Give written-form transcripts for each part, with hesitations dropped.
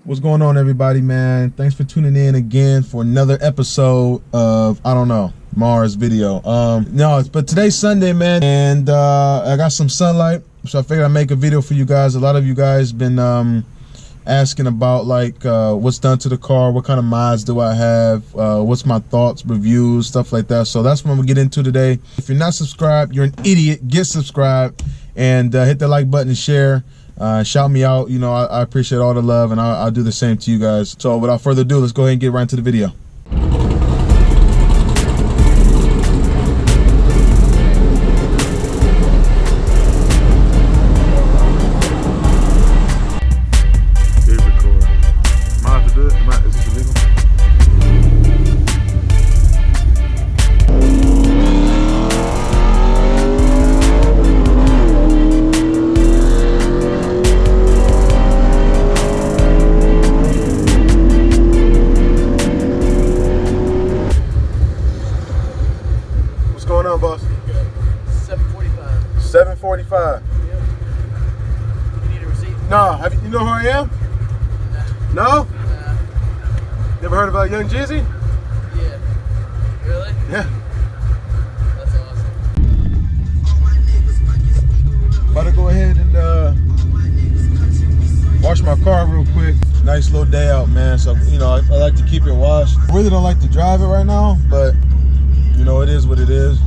What's going on, everybody, man? Thanks for tuning in again for another episode of, I don't know, Mars video. But today's Sunday, man, and I got some sunlight, so I figured I'd make a video for you guys. A lot of you guys been asking about like what's done to the car, what kind of mods do I have, what's my thoughts, reviews, stuff like that. So that's what I'm gonna get into today. If you're not subscribed, you're an idiot. Get subscribed and hit the like button and share. Shout me out. You know, I appreciate all the love, and I'll do the same to you guys. So without further ado, let's go ahead and get right into the video. What's going on, boss? 7:45. 7:45. Yep. You need a receipt? No, you know who I am? No? Never heard about Young Jeezy? Yeah. Really? Yeah. That's awesome. About to go ahead and wash my car real quick. Nice little day out, man. So, you know, I like to keep it washed. I really don't like to drive it right now, but you know, it is what it is.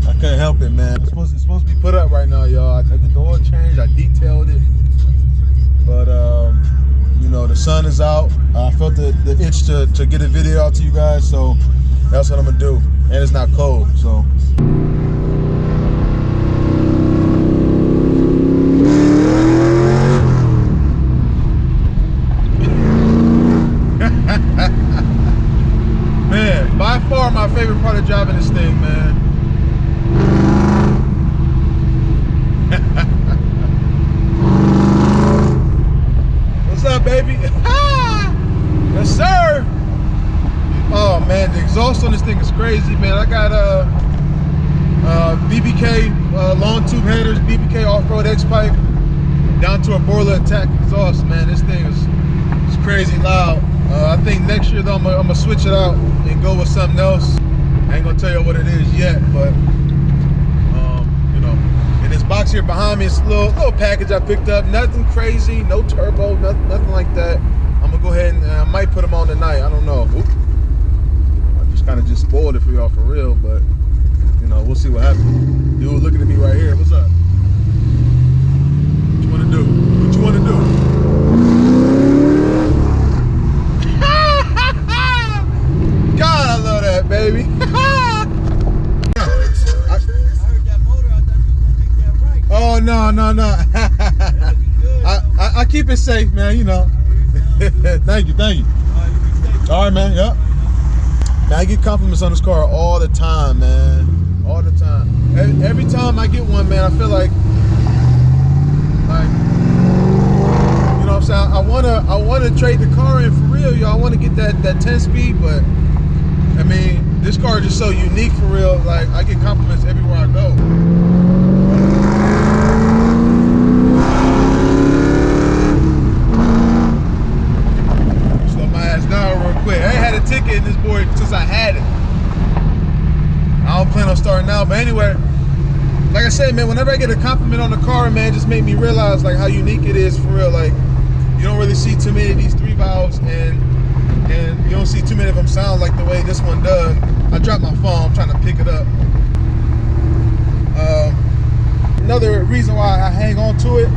I couldn't help it, man. It's supposed to be put up right now, y'all. I did the oil change, I detailed it. But, you know, the sun is out. I felt the itch to get a video out to you guys, so that's what I'm gonna do. And it's not cold, so. Man, by far my favorite part of driving this thing, man. What's up, baby? Yes, sir. Oh man, the exhaust on this thing is crazy, man. I got BBK long tube headers, BBK off-road X-pipe, down to a boiler attack exhaust, man. This thing is crazy loud. I think next year though I'm gonna switch it out and go with something else. I ain't gonna tell you what it is yet, but you know, in this box here behind me, it's a little package I picked up. Nothing crazy, no turbo, nothing like that. I'm gonna go ahead and I might put them on tonight. I don't know. Oop. I just kind of spoiled it for y'all for real, but you know, we'll see what happens. Dude looking at me right here. What's up? What you wanna do? What you wanna do? God, I love that, baby. Oh, no. I keep it safe, man, you know. Thank you. All right, man, yep. Man, I get compliments on this car all the time, man. All the time. Every time I get one, man, I feel like, you know what I'm saying? I wanna trade the car in for real, y'all. I wanna get that 10-speed, but I mean, this car is just so unique for real. Like, I get compliments everywhere I go. Slow my ass down real quick. I ain't had a ticket in this boy since I had it. I don't plan on starting now, but anyway, like I said, man, whenever I get a compliment on the car, man, it just made me realize like how unique it is for real. Like, you don't really see too many of these 3 valves, and you don't see too many of them sound like the way this one does. I dropped my phone, I'm trying to pick it up. Another reason why I hang on to it.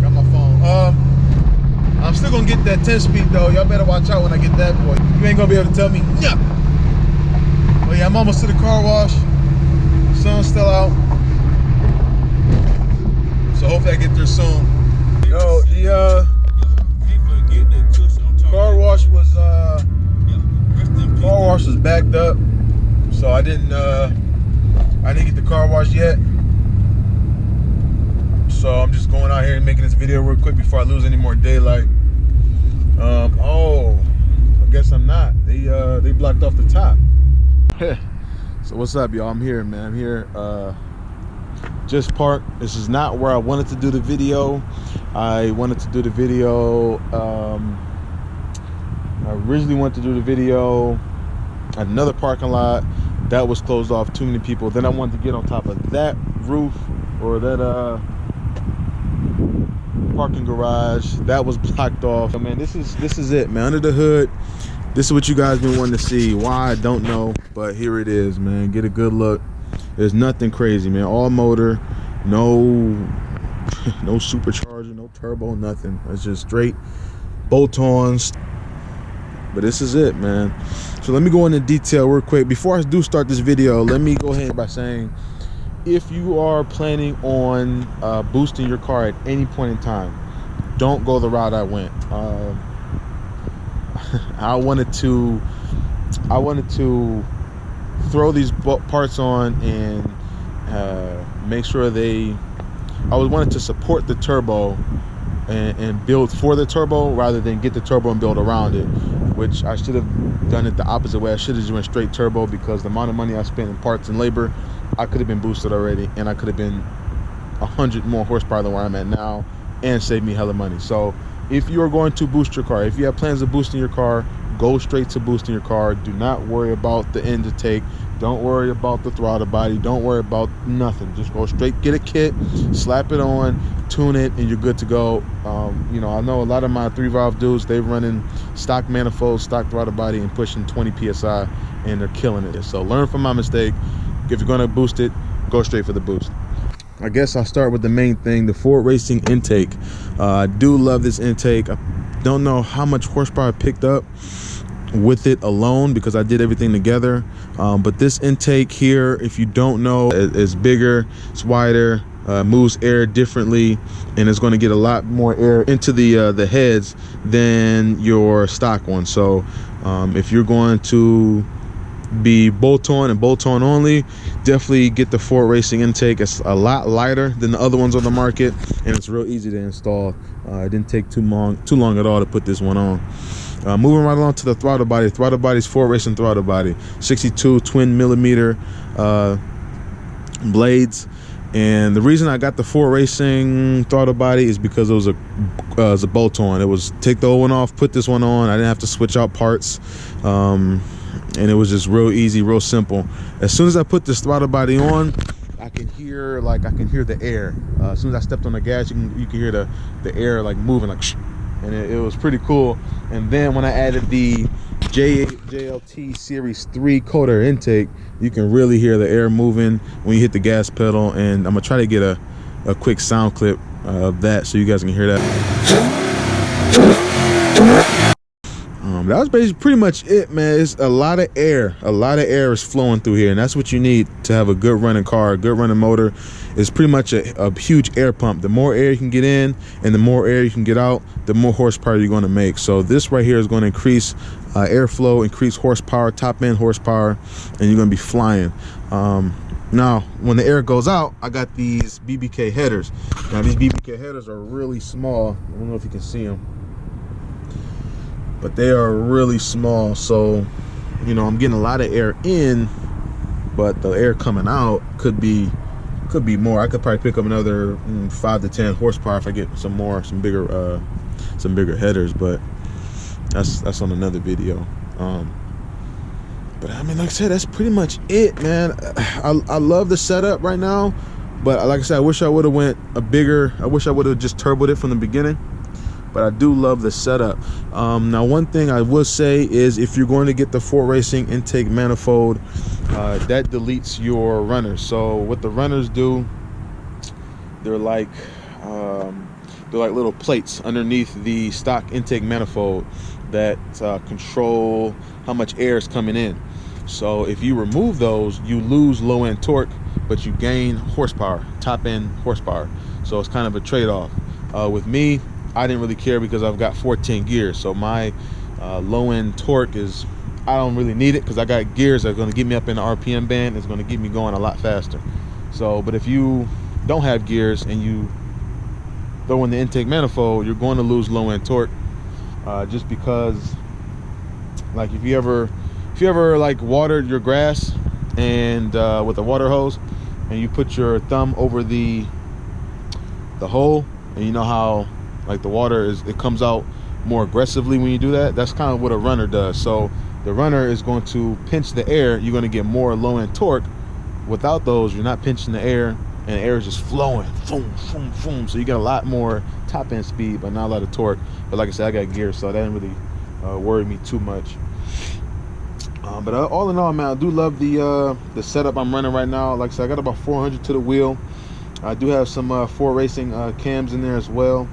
Got my phone. I'm still gonna get that 10-speed though. Y'all better watch out when I get that boy. You ain't gonna be able to tell me nothing. But yeah, I'm almost to the car wash. Sun's still out. So hopefully I get there soon. No, the car wash was backed up, so I didn't get the car wash yet. So I'm just going out here and making this video real quick before I lose any more daylight. Oh, I guess I'm not. They blocked off the top. So what's up, y'all? I'm here, man. I'm here. just parked. This is not where I wanted to do the video. I wanted to do the video, I originally wanted to do the video at another parking lot that was closed off, too many people. Then I wanted to get on top of that roof, or that parking garage that was blocked off. I mean, this is it, man. Under the hood, this is what you guys been wanting to see. Why, I don't know, but here it is, man. Get a good look. There's nothing crazy, man. All motor, no no supercharger, no turbo, nothing. It's just straight bolt-ons. But this is it, man. So let me go into detail real quick. Before I do start this video, let me go ahead by saying, if you are planning on boosting your car at any point in time, don't go the route I went. I wanted to throw these parts on and make sure I wanted to support the turbo and build for the turbo rather than get the turbo and build around it, which I should have done it the opposite way. I should have just went straight turbo, because the amount of money I spent in parts and labor, I could have been boosted already, and I could have been 100 more horsepower than where I'm at now and save me hella money. So if you are going to boost your car, if you have plans of boosting your car, go straight to boosting your car. Do not worry about the end intake. Don't worry about the throttle body. Don't worry about nothing. Just go straight, get a kit, slap it on, tune it, and you're good to go. You know, I know a lot of my 3-valve dudes, they're running stock manifolds, stock throttle body, and pushing 20 psi, and they're killing it. So learn from my mistake. If you're going to boost it, go straight for the boost. I guess I'll start with the main thing, the Ford Racing intake. I do love this intake. I don't know how much horsepower I picked up with it alone, because I did everything together, but this intake here, if you don't know, is bigger, it's wider, moves air differently, and it's going to get a lot more air into the heads than your stock one. So if you're going to be bolt-on and bolt-on only, definitely get the Ford Racing intake. It's a lot lighter than the other ones on the market, and it's real easy to install. It didn't take too long at all to put this one on. Moving right along to the throttle body. Throttle body's Ford Racing throttle body, 62 twin millimeter blades. And the reason I got the Ford Racing throttle body is because it was a bolt-on. It was take the old one off, put this one on. I didn't have to switch out parts, and it was just real easy, real simple. As soon as I put this throttle body on, I can hear the air. As soon as I stepped on the gas, you can hear the air like moving, like, and it was pretty cool. And then when I added the JLT Series 3 coder intake, you can really hear the air moving when you hit the gas pedal. And I'm gonna try to get a quick sound clip of that so you guys can hear that. That was basically pretty much it, man. It's a lot of air. A lot of air is flowing through here, and that's what you need to have a good running car, a good running motor. It's pretty much a huge air pump. The more air you can get in and the more air you can get out, the more horsepower you're going to make. So this right here is going to increase airflow, increase horsepower, top end horsepower, and you're going to be flying. Now, when the air goes out, I got these BBK headers. Now, these BBK headers are really small. I don't know if you can see them, but they are really small. So, you know, I'm getting a lot of air in, but the air coming out could be more. I could probably pick up another 5 to 10 horsepower if I get some bigger headers, but that's on another video. But I mean, like I said, that's pretty much it, man. I love the setup right now, but like I said, I wish I would have went I wish I would have just turboed it from the beginning. But I do love the setup. Now, one thing I will say is, if you're going to get the Ford Racing intake manifold, that deletes your runners. So what the runners do, they're like little plates underneath the stock intake manifold that control how much air is coming in. So if you remove those, you lose low end torque, but you gain horsepower, top end horsepower. So it's kind of a trade-off. With me, I didn't really care because I've got 14 gears, so my low end torque is, I don't really need it because I got gears that are going to get me up in the RPM band. It's going to get me going a lot faster. So, but if you don't have gears and you throw in the intake manifold, you're going to lose low end torque, just because, like, if you ever like watered your grass and with a water hose, and you put your thumb over the hole, and you know how like the water it comes out more aggressively when you do that. That's kind of what a runner does. So the runner is going to pinch the air. You're going to get more low end torque. Without those, you're not pinching the air, and the air is just flowing, boom, boom, boom. So you get a lot more top end speed, but not a lot of torque. But like I said, I got gear, so that didn't really worry me too much. But all in all, man, I do love the setup I'm running right now. Like I said, I got about 400 to the wheel. I do have some Ford Racing cams in there as well.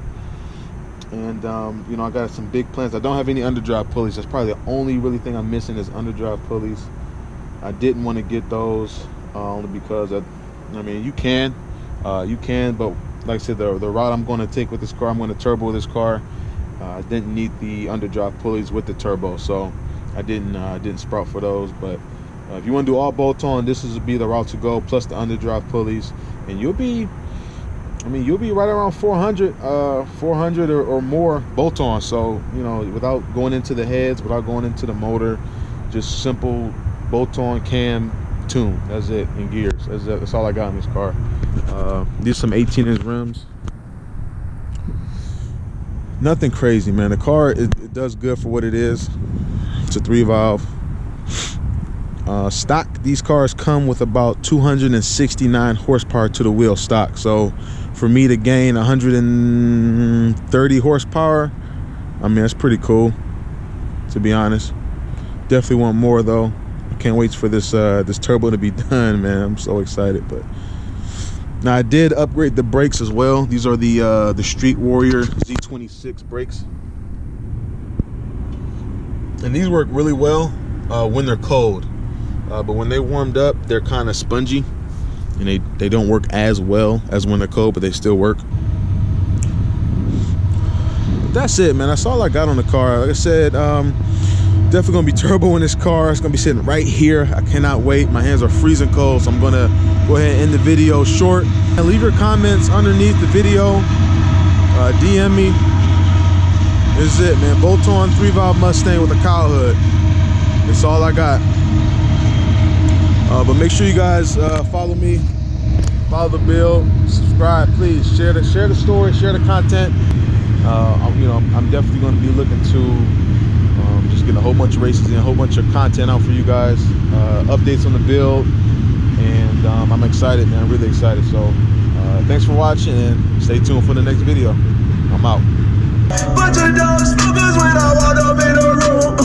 And you know, I got some big plans. I don't have any underdrive pulleys. That's probably the only really thing I'm missing is underdrive pulleys. I didn't want to get those only because I mean, you can, but like I said, the route I'm going to take with this car, I'm going to turbo this car. I didn't need the underdrive pulleys with the turbo, so I didn't sprout for those. But if you want to do all bolt-on, this would be the route to go, plus the underdrive pulleys, and you'll be right around 400 or more bolt-on. So, you know, without going into the heads, without going into the motor, just simple bolt-on cam tune. That's it, and gears. That's all I got in this car. These some 18-inch rims. Nothing crazy, man. The car, it does good for what it is. It's a 3-valve. Stock, these cars come with about 269 horsepower to the wheel stock. So for me to gain 130 horsepower, I mean, that's pretty cool, to be honest. Definitely want more though. I can't wait for this turbo to be done, man. I'm so excited. But now I did upgrade the brakes as well. These are the Street Warrior Z26 brakes, and these work really well when they're cold. But when they warmed up, they're kind of spongy, and they don't work as well as when they're cold, but they still work. But that's it, man. That's all I got on the car. Like I said, definitely gonna be turbo in this car. It's gonna be sitting right here. I cannot wait. My hands are freezing cold, so I'm gonna go ahead and end the video short. And leave your comments underneath the video. DM me. This is it, man. Bolt-on 3-valve Mustang with a cowl hood. That's all I got. But make sure you guys follow me, follow the build, subscribe, please. Share the story, share the content. You know, I'm definitely going to be looking to just get a whole bunch of races and a whole bunch of content out for you guys, updates on the build, and I'm excited, man. I'm really excited. So thanks for watching, and stay tuned for the next video. I'm out. Bunch of dogs, smokers when I walk up in the room.